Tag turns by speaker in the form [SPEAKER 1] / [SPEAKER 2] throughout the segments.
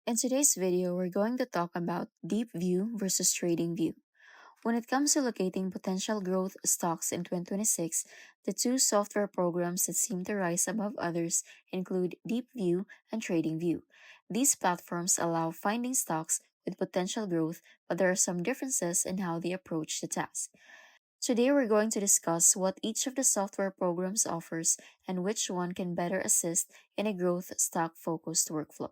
[SPEAKER 1] In today's video, we're going to talk about Deepvue versus TradingView. When it comes to locating potential growth stocks in 2026, the two software programs that seem to rise above others include Deepvue and TradingView. These platforms allow finding stocks with potential growth, but there are some differences in how they approach the task. Today, we're going to discuss what each of the software programs offers and which one can better assist in a growth stock focused workflow.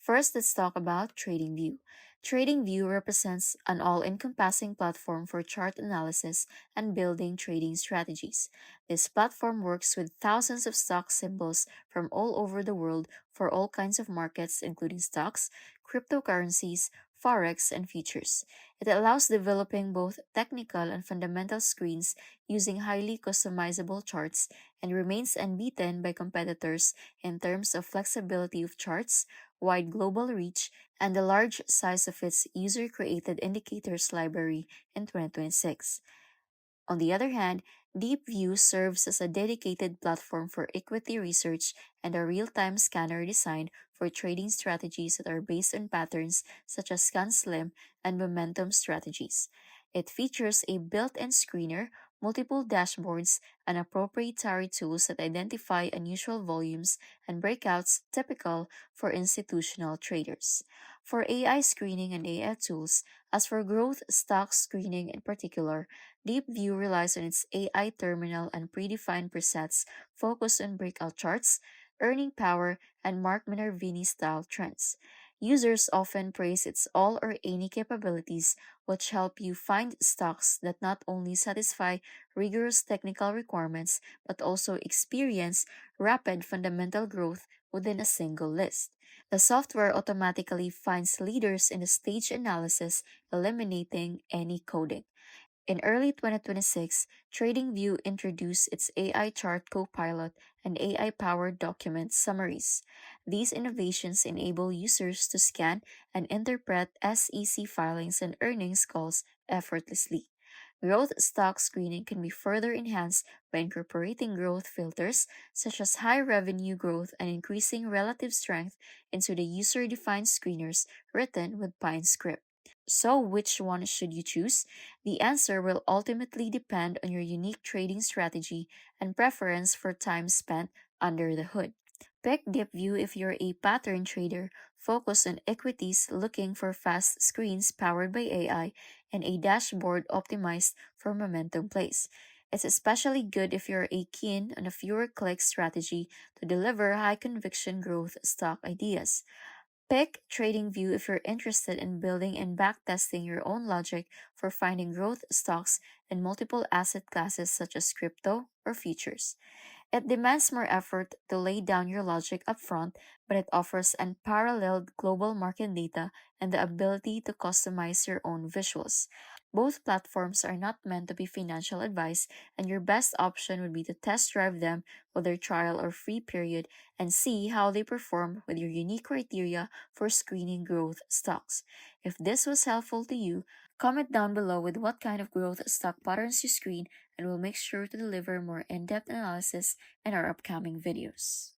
[SPEAKER 1] First, let's talk about TradingView. TradingView represents an all encompassing platform for chart analysis and building trading strategies. This platform works with thousands of stock symbols from all over the world for all kinds of markets, including stocks, cryptocurrencies, forex, and futures. It allows developing both technical and fundamental screens using highly customizable charts and remains unbeaten by competitors in terms of flexibility of charts, wide global reach, and the large size of its user created indicators library in 2026. On the other hand, Deepvue serves as a dedicated platform for equity research and a real time scanner designed for trading strategies that are based on patterns such as scan-slim and momentum strategies. It features a built in screener, multiple dashboards, and proprietary tools that identify unusual volumes and breakouts typical for institutional traders. For AI screening and AI tools, as for growth stock screening in particular, DeepView relies on its AI terminal and predefined presets focused on breakout charts, earning power, and Mark Minervini style trends. Users often praise its all or any capabilities, which help you find stocks that not only satisfy rigorous technical requirements but also experience rapid fundamental growth within a single list. The software automatically finds leaders in the stage analysis, eliminating any coding. In early 2026, TradingView introduced its AI Chart Copilot and AI powered document summaries. These innovations enable users to scan and interpret SEC filings and earnings calls effortlessly. Growth stock screening can be further enhanced by incorporating growth filters such as high revenue growth and increasing relative strength into the user defined screeners written with Pine script. So, which one should you choose? The answer will ultimately depend on your unique trading strategy and preference for time spent under the hood. Pick DeepView if you're a pattern trader focused on equities looking for fast screens powered by AI and a dashboard optimized for momentum plays. It's especially good if you're a keen on a fewer click strategy to deliver high conviction growth stock ideas. Pick TradingView if you're interested in building and backtesting your own logic for finding growth stocks in multiple asset classes such as crypto or futures. It demands more effort to lay down your logic upfront, but it offers unparalleled global market data and the ability to customize your own visuals. Both platforms are not meant to be financial advice, and your best option would be to test drive them with their trial or free period and see how they perform with your unique criteria for screening growth stocks. If this was helpful to you, comment down below with what kind of growth stock patterns you screen, and we'll make sure to deliver more in depth analysis in our upcoming videos.